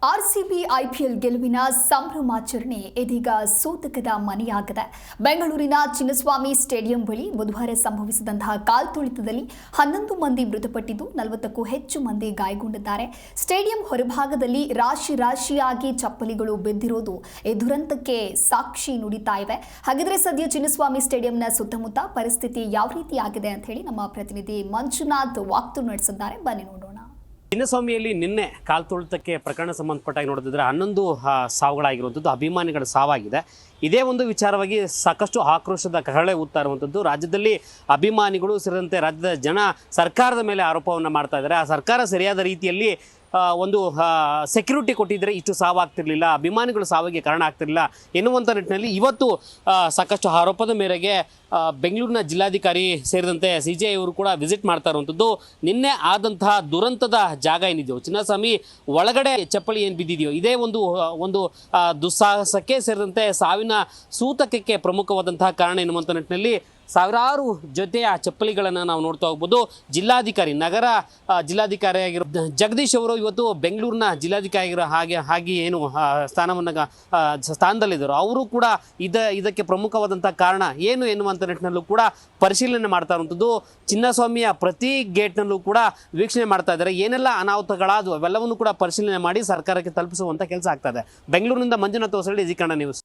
RCB IPL ಗೆಲುವಿನ ಸಂಭ್ರಮಾಚರಣೆ ಇದೀಗ ಸೂತಕದ ಮನೆಯಾಗಿದೆ. ಬೆಂಗಳೂರಿನ ಚಿನ್ನಸ್ವಾಮಿ ಸ್ಟೇಡಿಯಂ ಬಳಿ ಬುಧವಾರ ಸಂಭವಿಸಿದಂತಹ ಕಾಲ್ತುಳಿತದಲ್ಲಿ 11 ಮಂದಿ ಮೃತಪಟ್ಟಿದ್ದು 40ಕ್ಕೂ ಹೆಚ್ಚು ಮಂದಿ ಗಾಯಗೊಂಡಿದ್ದಾರೆ. ಸ್ಟೇಡಿಯಂ ಹೊರಭಾಗದಲ್ಲಿ ರಾಶಿಯಾಗಿ ಚಪ್ಪಲಿಗಳು ಬಿದ್ದಿರೋದು ಈ ದುರಂತಕ್ಕೆ ಸಾಕ್ಷಿ ನುಡಿತಾ ಇವೆ. ಹಾಗಿದ್ರೆ ಸದ್ಯ ಚಿನ್ನಸ್ವಾಮಿ ಸ್ಟೇಡಿಯಂನ ಸುತ್ತಮುತ್ತ ಪರಿಸ್ಥಿತಿ ಯಾವ ರೀತಿಯಾಗಿದೆ ಅಂತ ಹೇಳಿ ನಮ್ಮ ಪ್ರತಿನಿಧಿ ಮಂಜುನಾಥ್ ವಾಕ್ತು ನಡೆಸಿದ್ದಾರೆ. ಬನ್ನಿ ನೋಡೋಣ. ಚಿನ್ನಸ್ವಾಮಿಯಲ್ಲಿ ನಿನ್ನೆ ಕಾಲ್ತುಳಿತಕ್ಕೆ ಪ್ರಕರಣ ಸಂಬಂಧಪಟ್ಟಾಗಿ ನೋಡಿದ್ರೆ 11 ಸಾವುಗಳಾಗಿರುವಂಥದ್ದು, ಅಭಿಮಾನಿಗಳ ಸಾವಾಗಿದೆ. ಇದೇ ಒಂದು ವಿಚಾರವಾಗಿ ಸಾಕಷ್ಟು ಆಕ್ರೋಶದ ಕಹಳೆ ಊದ್ತಾ ಇರುವಂಥದ್ದು. ರಾಜ್ಯದಲ್ಲಿ ಅಭಿಮಾನಿಗಳು ಸೇರಿದಂತೆ ರಾಜ್ಯದ ಜನ ಸರ್ಕಾರದ ಮೇಲೆ ಆರೋಪವನ್ನು ಮಾಡ್ತಾ ಇದ್ದಾರೆ. ಆ ಸರ್ಕಾರ ಸರಿಯಾದ ರೀತಿಯಲ್ಲಿ ಒಂದು ಸೆಕ್ಯೂರಿಟಿ ಕೊಟ್ಟಿದ್ದರೆ ಇಷ್ಟು ಸಾವಾಗ್ತಿರ್ಲಿಲ್ಲ, ಅಭಿಮಾನಿಗಳು ಸಾವಿಗೆ ಕಾರಣ ಆಗ್ತಿರಲಿಲ್ಲ ಎನ್ನುವಂಥ ನಿಟ್ಟಿನಲ್ಲಿ ಇವತ್ತು ಸಾಕಷ್ಟು ಆರೋಪದ ಮೇರೆಗೆ ಬೆಂಗಳೂರಿನ ಜಿಲ್ಲಾಧಿಕಾರಿ ಸೇರಿದಂತೆ CJI ಅವರು ಕೂಡ ವಿಸಿಟ್ ಮಾಡ್ತಾ ಇರುವಂಥದ್ದು. ನಿನ್ನೆ ಆದಂತಹ ದುರಂತದ ಜಾಗ ಏನಿದೆಯೋ, ಚಿನ್ನಸ್ವಾಮಿ ಒಳಗಡೆ ಚಪ್ಪಲಿ ಏನು ಬಿದ್ದಿದೆಯೋ, ಇದೇ ಒಂದು ದುಸ್ಸಾಹಸಕ್ಕೆ ಸೇರಿದಂತೆ ಸಾವಿನ ಸೂತಕಕ್ಕೆ ಪ್ರಮುಖವಾದಂತಹ ಕಾರಣ ಎನ್ನುವಂಥ ನಿಟ್ಟಿನಲ್ಲಿ ಸಾವಿರಾರು ಜೊತೆಯ ಚಪ್ಪಲಿಗಳನ್ನು ನಾವು ನೋಡ್ತಾ ಹೋಗ್ಬೋದು. ನಗರ ಜಿಲ್ಲಾಧಿಕಾರಿಯಾಗಿರೋ ಜಗದೀಶ್ ಅವರು ಇವತ್ತು ಬೆಂಗಳೂರಿನ ಜಿಲ್ಲಾಧಿಕಾರಿಗಿರೋ ಹಾಗೆ ಏನು ಸ್ಥಾನದಲ್ಲಿದ್ದರು, ಅವರು ಕೂಡ ಇದಕ್ಕೆ ಪ್ರಮುಖವಾದಂಥ ಕಾರಣ ಏನು ಎನ್ನುವಂಥ ನಿಟ್ಟಿನಲ್ಲೂ ಕೂಡ ಪರಿಶೀಲನೆ ಮಾಡ್ತಾ ಇರುವಂಥದ್ದು. ಚಿನ್ನಸ್ವಾಮಿಯ ಪ್ರತಿ ಗೇಟ್ನಲ್ಲೂ ಕೂಡ ವೀಕ್ಷಣೆ ಮಾಡ್ತಾ ಇದ್ದಾರೆ. ಏನೆಲ್ಲ ಅನಾಹುತಗಳಾದವು ಅವೆಲ್ಲವನ್ನು ಕೂಡ ಪರಿಶೀಲನೆ ಮಾಡಿ ಸರ್ಕಾರಕ್ಕೆ ತಲುಪಿಸುವಂಥ ಕೆಲಸ ಆಗ್ತಾ ಇದೆ. ಬೆಂಗಳೂರಿನಿಂದ ಮಂಜುನಾಥ್ ಹೊಸಳ್ಳಿ, ಜಿ ಕನ್ನಡ ನ್ಯೂಸ್.